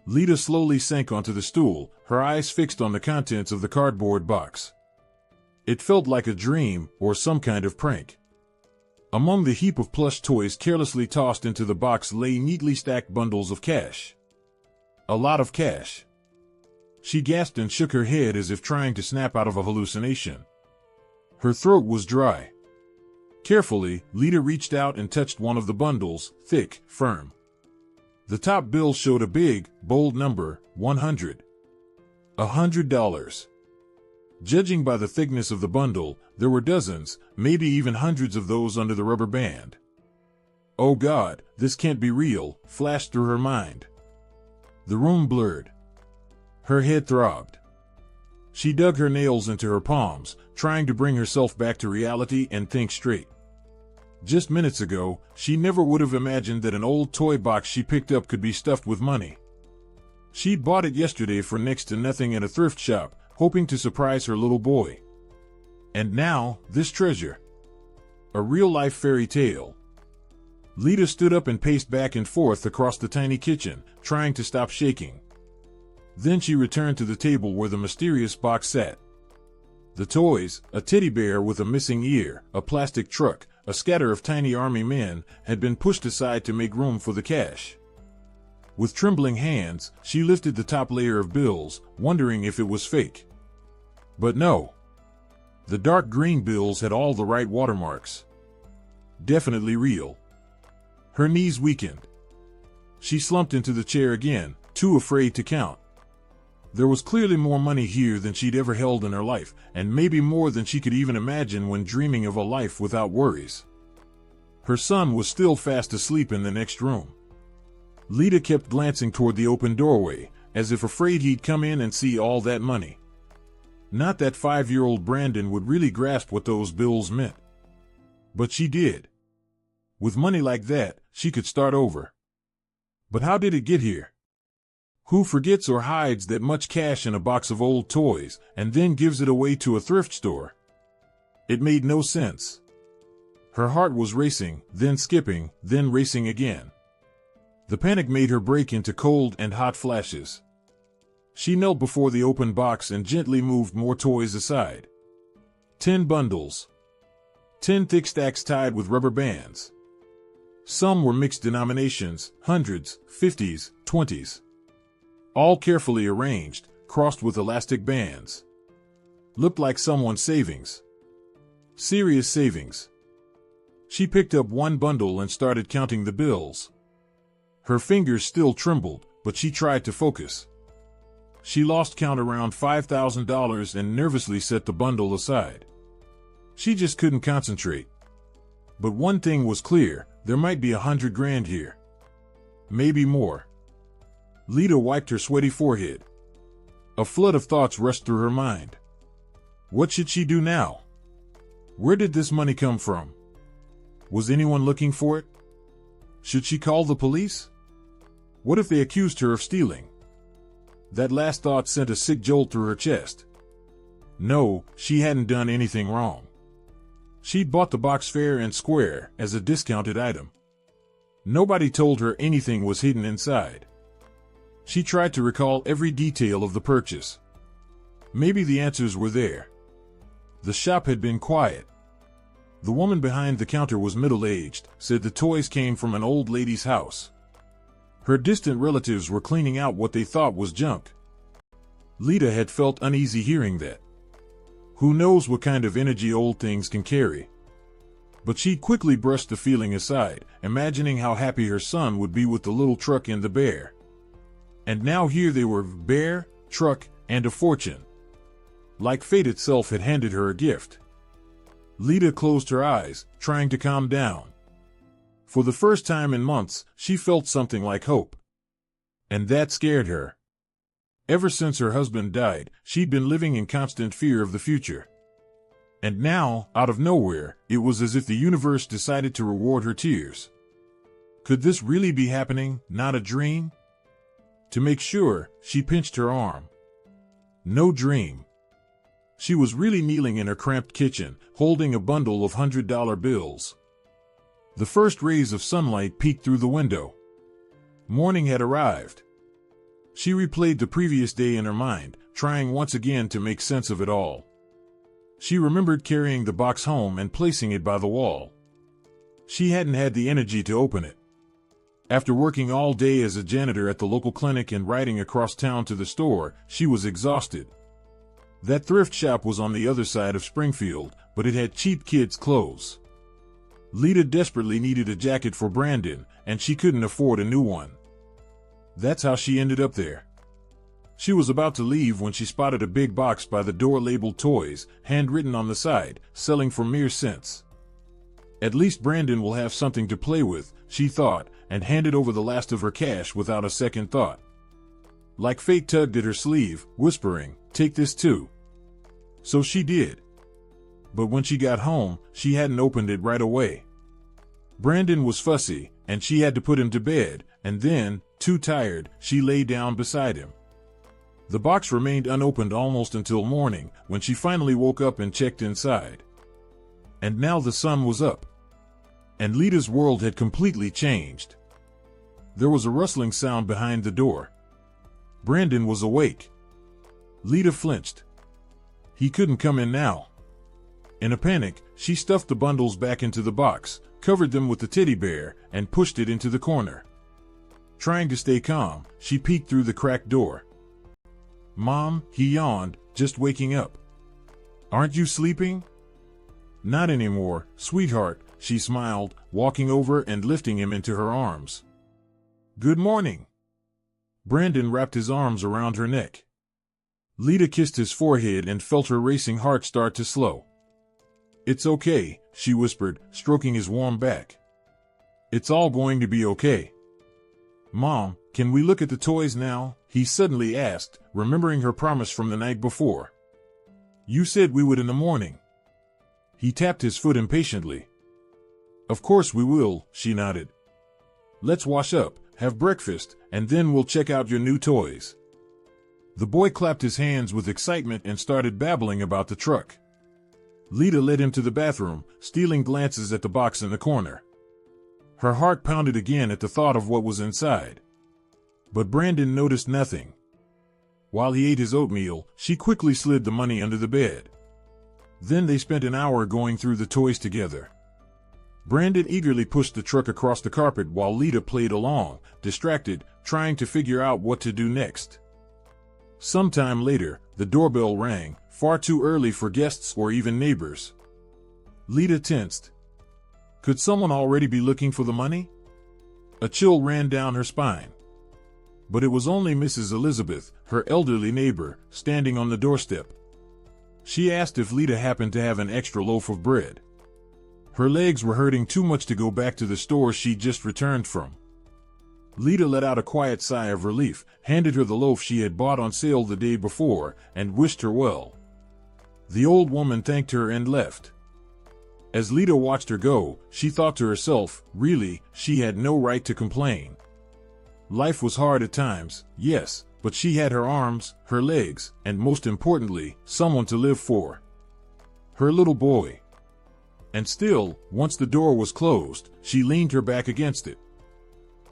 Lita slowly sank onto the stool, her eyes fixed on the contents of the cardboard box. It felt like a dream or some kind of prank. Among the heap of plush toys carelessly tossed into the box lay neatly stacked bundles of cash. A lot of cash. She gasped and shook her head as if trying to snap out of a hallucination. Her throat was dry. Carefully, Lita reached out and touched one of the bundles, thick, firm. The top bill showed a big, bold number, 100. $100. Judging by the thickness of the bundle, there were dozens, maybe even hundreds of those under the rubber band. "Oh God, this can't be real," flashed through her mind. The room blurred. Her head throbbed. She dug her nails into her palms, trying to bring herself back to reality and think straight. Just minutes ago, she never would have imagined that an old toy box she picked up could be stuffed with money. She'd bought it yesterday for next to nothing at a thrift shop, hoping to surprise her little boy. And now, this treasure. A real-life fairy tale. Lita stood up and paced back and forth across the tiny kitchen, trying to stop shaking. Then she returned to the table where the mysterious box sat. The toys, a teddy bear with a missing ear, a plastic truck, a scatter of tiny army men, had been pushed aside to make room for the cash. With trembling hands, she lifted the top layer of bills, wondering if it was fake. But no. The dark green bills had all the right watermarks. Definitely real. Her knees weakened. She slumped into the chair again, too afraid to count. There was clearly more money here than she'd ever held in her life, and maybe more than she could even imagine when dreaming of a life without worries. Her son was still fast asleep in the next room. Lita kept glancing toward the open doorway, as if afraid he'd come in and see all that money. Not that 5-year-old Brandon would really grasp what those bills meant. But she did. With money like that, she could start over. But how did it get here? Who forgets or hides that much cash in a box of old toys, and then gives it away to a thrift store? It made no sense. Her heart was racing, then skipping, then racing again. The panic made her break into cold and hot flashes. She knelt before the open box and gently moved more toys aside. 10 bundles. 10 thick stacks tied with rubber bands. Some were mixed denominations, hundreds, 50s, 20s. All carefully arranged, crossed with elastic bands. Looked like someone's savings. Serious savings. She picked up one bundle and started counting the bills. Her fingers still trembled, but she tried to focus. She lost count around $5,000 and nervously set the bundle aside. She just couldn't concentrate. But one thing was clear, there might be $100 grand here. Maybe more. Lita wiped her sweaty forehead. A flood of thoughts rushed through her mind. What should she do now? Where did this money come from? Was anyone looking for it? Should she call the police? What if they accused her of stealing? That last thought sent a sick jolt through her chest. No, she hadn't done anything wrong. She'd bought the box fair and square as a discounted item. Nobody told her anything was hidden inside. She tried to recall every detail of the purchase. Maybe the answers were there. The shop had been quiet. The woman behind the counter was middle-aged, said the toys came from an old lady's house. Her distant relatives were cleaning out what they thought was junk. Lita had felt uneasy hearing that. Who knows what kind of energy old things can carry? But she'd quickly brushed the feeling aside, imagining how happy her son would be with the little truck and the bear. And now here they were, bear, truck, and a fortune. Like fate itself had handed her a gift. Lita closed her eyes, trying to calm down. For the first time in months, she felt something like hope. And that scared her. Ever since her husband died, she'd been living in constant fear of the future. And now, out of nowhere, it was as if the universe decided to reward her tears. Could this really be happening, not a dream? To make sure, she pinched her arm. No dream. She was really kneeling in her cramped kitchen, holding a bundle of $100 bills. The first rays of sunlight peeked through the window. Morning had arrived. She replayed the previous day in her mind, trying once again to make sense of it all. She remembered carrying the box home and placing it by the wall. She hadn't had the energy to open it. After working all day as a janitor at the local clinic and riding across town to the store, she was exhausted. That thrift shop was on the other side of Springfield, but it had cheap kids' clothes. Lita desperately needed a jacket for Brandon, and she couldn't afford a new one. That's how she ended up there. She was about to leave when she spotted a big box by the door labeled toys, handwritten on the side, selling for mere cents. At least Brandon will have something to play with, she thought, and handed over the last of her cash without a second thought. Like fate tugged at her sleeve, whispering, "Take this too." So she did. But when she got home, she hadn't opened it right away. Brandon was fussy, and she had to put him to bed, and then, too tired, she lay down beside him. The box remained unopened almost until morning, when she finally woke up and checked inside. And now the sun was up. And Lita's world had completely changed. There was a rustling sound behind the door. Brandon was awake. Lita flinched. He couldn't come in now. In a panic, she stuffed the bundles back into the box, covered them with the teddy bear, and pushed it into the corner. Trying to stay calm, she peeked through the cracked door. "Mom," he yawned, "just waking up." "Aren't you sleeping?" "Not anymore, sweetheart," she smiled, walking over and lifting him into her arms. "Good morning." Brandon wrapped his arms around her neck. Lita kissed his forehead and felt her racing heart start to slow. "It's okay," she whispered, stroking his warm back. "It's all going to be okay." "Mom, can we look at the toys now?" he suddenly asked, remembering her promise from the night before. "You said we would in the morning." He tapped his foot impatiently. "Of course we will," she nodded. "Let's wash up, have breakfast, and then we'll check out your new toys." The boy clapped his hands with excitement and started babbling about the truck. Lita led him to the bathroom, stealing glances at the box in the corner. Her heart pounded again at the thought of what was inside. But Brandon noticed nothing. While he ate his oatmeal, she quickly slid the money under the bed. Then they spent an hour going through the toys together. Brandon eagerly pushed the truck across the carpet while Lita played along, distracted, trying to figure out what to do next. Sometime later, the doorbell rang, far too early for guests or even neighbors. Lita tensed. Could someone already be looking for the money? A chill ran down her spine. But it was only Mrs. Elizabeth, her elderly neighbor, standing on the doorstep. She asked if Lita happened to have an extra loaf of bread. Her legs were hurting too much to go back to the store she'd just returned from. Lita let out a quiet sigh of relief, handed her the loaf she had bought on sale the day before, and wished her well. The old woman thanked her and left. As Lita watched her go, she thought to herself, really, she had no right to complain. Life was hard at times, yes, but she had her arms, her legs, and most importantly, someone to live for. Her little boy. And still, once the door was closed, she leaned her back against it.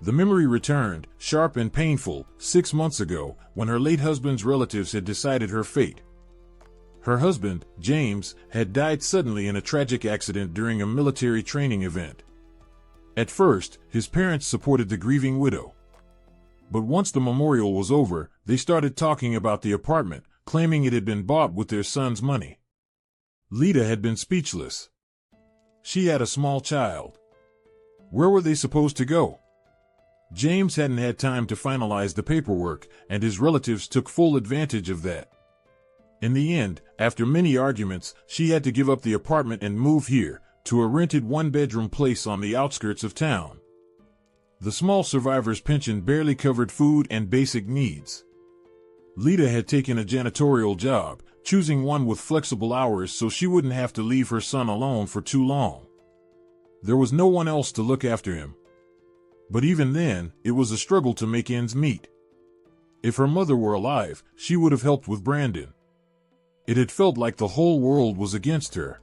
The memory returned, sharp and painful, 6 months ago, when her late husband's relatives had decided her fate. Her husband, James, had died suddenly in a tragic accident during a military training event. At first, his parents supported the grieving widow. But once the memorial was over, they started talking about the apartment, claiming it had been bought with their son's money. Lita had been speechless. She had a small child. Where were they supposed to go? James hadn't had time to finalize the paperwork, and his relatives took full advantage of that. In the end, after many arguments, she had to give up the apartment and move here, to a rented one-bedroom place on the outskirts of town. The small survivor's pension barely covered food and basic needs. Lita had taken a janitorial job, choosing one with flexible hours so she wouldn't have to leave her son alone for too long. There was no one else to look after him. But even then, it was a struggle to make ends meet. If her mother were alive, she would have helped with Brandon. It had felt like the whole world was against her.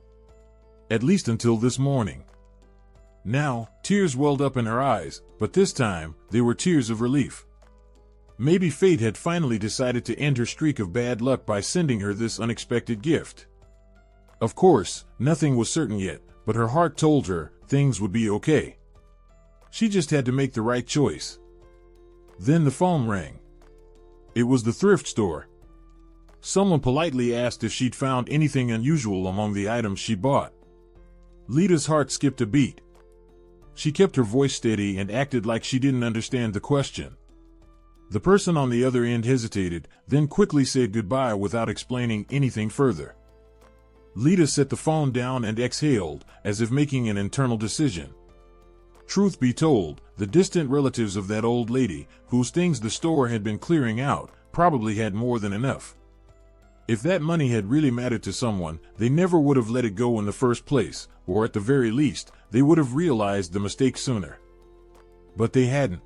At least until this morning. Now, tears welled up in her eyes, but this time, they were tears of relief. Maybe fate had finally decided to end her streak of bad luck by sending her this unexpected gift. Of course, nothing was certain yet, but her heart told her things would be okay. She just had to make the right choice. Then the phone rang. It was the thrift store. Someone politely asked if she'd found anything unusual among the items she bought. Lita's heart skipped a beat. She kept her voice steady and acted like she didn't understand the question. The person on the other end hesitated, then quickly said goodbye without explaining anything further. Lita set the phone down and exhaled, as if making an internal decision. Truth be told, the distant relatives of that old lady, whose things the store had been clearing out, probably had more than enough. If that money had really mattered to someone, they never would have let it go in the first place, or at the very least, they would have realized the mistake sooner. But they hadn't.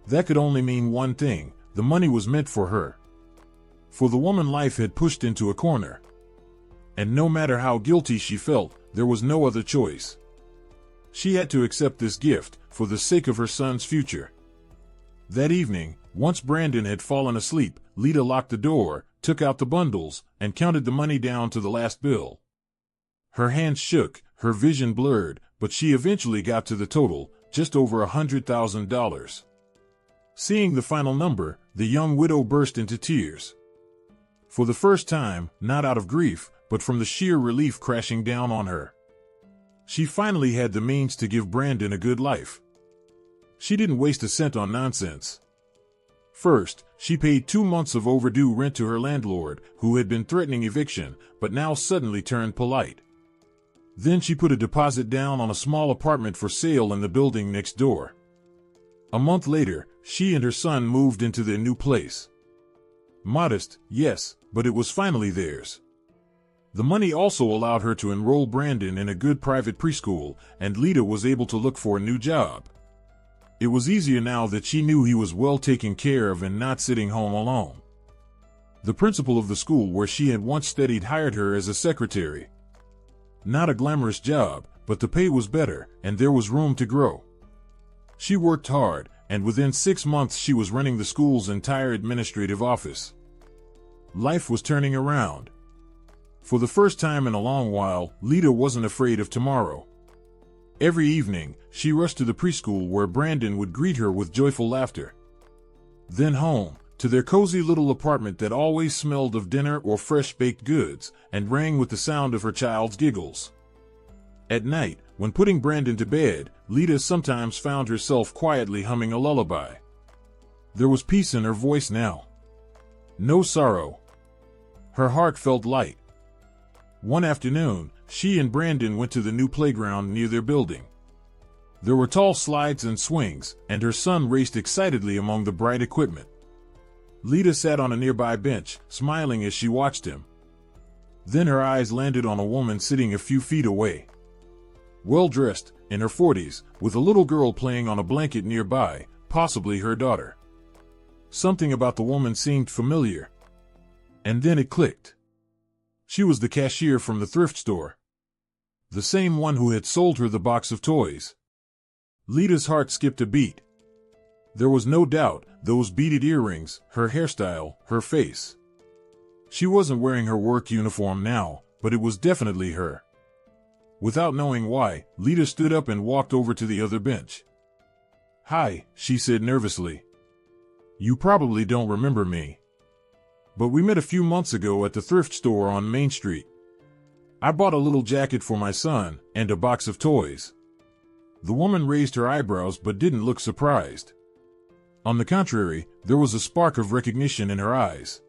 That could only mean one thing: the money was meant for her. For the woman life had pushed into a corner. And no matter how guilty she felt, there was no other choice. She had to accept this gift, for the sake of her son's future. That evening, once Brandon had fallen asleep, Lita locked the door, took out the bundles, and counted the money down to the last bill. Her hands shook, her vision blurred, but she eventually got to the total, just over $100,000. Seeing the final number, the young widow burst into tears. For the first time, not out of grief, but from the sheer relief crashing down on her. She finally had the means to give Brandon a good life. She didn't waste a cent on nonsense. First, she paid 2 months of overdue rent to her landlord, who had been threatening eviction, but now suddenly turned polite. Then she put a deposit down on a small apartment for sale in the building next door. A month later, she and her son moved into their new place. Modest, yes, but it was finally theirs. The money also allowed her to enroll Brandon in a good private preschool, and Lita was able to look for a new job. It was easier now that she knew he was well taken care of and not sitting home alone. The principal of the school where she had once studied hired her as a secretary. Not a glamorous job, but the pay was better, and there was room to grow. She worked hard, and within 6 months she was running the school's entire administrative office. Life was turning around. For the first time in a long while, Lita wasn't afraid of tomorrow. Every evening, she rushed to the preschool where Brandon would greet her with joyful laughter. Then home, to their cozy little apartment that always smelled of dinner or fresh baked goods, and rang with the sound of her child's giggles. At night, when putting Brandon to bed, Lita sometimes found herself quietly humming a lullaby. There was peace in her voice now. No sorrow. Her heart felt light. One afternoon, she and Brandon went to the new playground near their building. There were tall slides and swings, and her son raced excitedly among the bright equipment. Lita sat on a nearby bench, smiling as she watched him. Then her eyes landed on a woman sitting a few feet away. Well-dressed, in her 40s, with a little girl playing on a blanket nearby, possibly her daughter. Something about the woman seemed familiar. And then it clicked. She was the cashier from the thrift store. The same one who had sold her the box of toys. Lita's heart skipped a beat. There was no doubt, those beaded earrings, her hairstyle, her face. She wasn't wearing her work uniform now, but it was definitely her. Without knowing why, Lita stood up and walked over to the other bench. "Hi," she said nervously. "You probably don't remember me. But we met a few months ago at the thrift store on Main Street. I bought a little jacket for my son, and a box of toys." The woman raised her eyebrows but didn't look surprised. On the contrary, there was a spark of recognition in her eyes.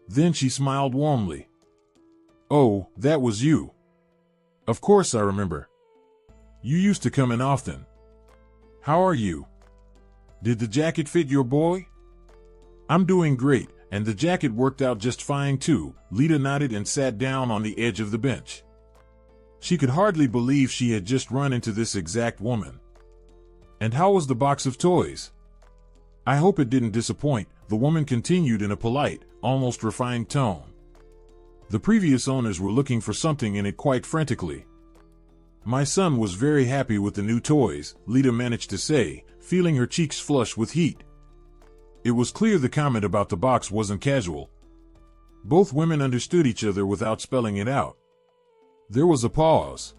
Then she smiled warmly. "Oh, that was you. Of course I remember. You used to come in often. How are you? Did the jacket fit your boy?" "I'm doing great, and the jacket worked out just fine too." Lita nodded and sat down on the edge of the bench. She could hardly believe she had just run into this exact woman. "And how was the box of toys?" "I hope it didn't disappoint," the woman continued in a polite, almost refined tone. The previous owners were looking for something in it quite frantically. "My son was very happy with the new toys," Lita managed to say, feeling her cheeks flush with heat. It was clear the comment about the box wasn't casual. Both women understood each other without spelling it out. There was a pause.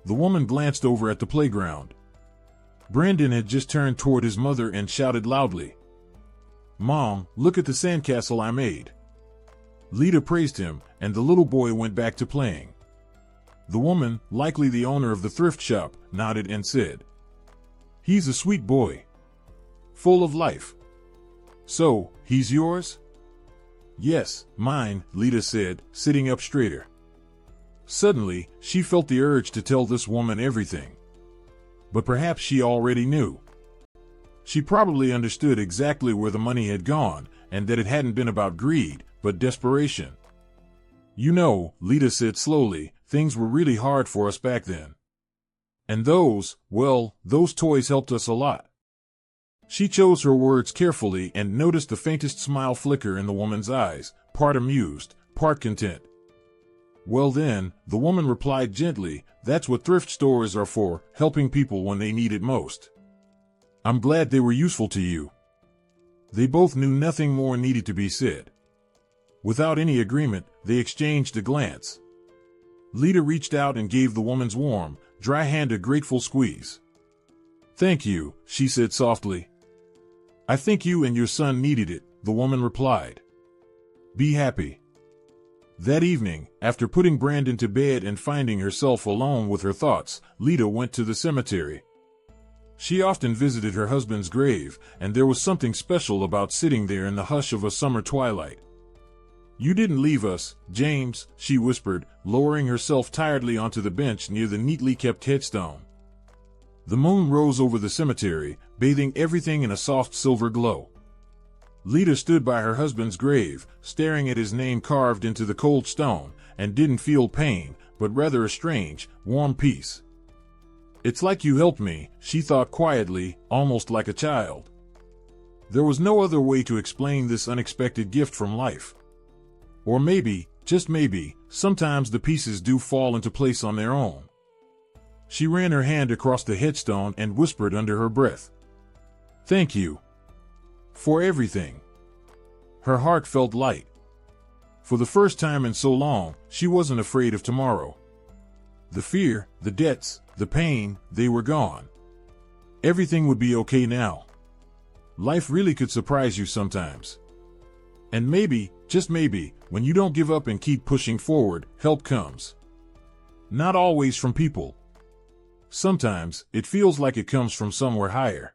The woman glanced over at the playground. Brandon had just turned toward his mother and shouted loudly, "Mom, look at the sandcastle I made." Lita praised him, and the little boy went back to playing. The woman, likely the owner of the thrift shop, nodded and said, "He's a sweet boy. Full of life. So, he's yours?" "Yes, mine," Lita said, sitting up straighter. Suddenly, she felt the urge to tell this woman everything. But perhaps she already knew. She probably understood exactly where the money had gone, and that it hadn't been about greed, but desperation. "You know," Lita said slowly, "things were really hard for us back then. And those toys helped us a lot." She chose her words carefully and noticed the faintest smile flicker in the woman's eyes, part amused, part content. "Well then," the woman replied gently, "that's what thrift stores are for, helping people when they need it most. I'm glad they were useful to you." They both knew nothing more needed to be said. Without any agreement, they exchanged a glance. Lita reached out and gave the woman's warm, dry hand a grateful squeeze. "Thank you," she said softly. "I think you and your son needed it," the woman replied. "Be happy." That evening, after putting Brandon to bed and finding herself alone with her thoughts, Lita went to the cemetery. She often visited her husband's grave, and there was something special about sitting there in the hush of a summer twilight. "You didn't leave us, James," she whispered, lowering herself tiredly onto the bench near the neatly kept headstone. The moon rose over the cemetery, bathing everything in a soft silver glow. Lita stood by her husband's grave, staring at his name carved into the cold stone, and didn't feel pain, but rather a strange, warm peace. "It's like you helped me," she thought quietly, almost like a child. There was no other way to explain this unexpected gift from life. Or maybe, just maybe, sometimes the pieces do fall into place on their own. She ran her hand across the headstone and whispered under her breath, "Thank you. For everything." Her heart felt light. For the first time in so long, she wasn't afraid of tomorrow. The fear, the debts, the pain, they were gone. Everything would be okay now. Life really could surprise you sometimes. And maybe, just maybe, when you don't give up and keep pushing forward, help comes. Not always from people. Sometimes, it feels like it comes from somewhere higher.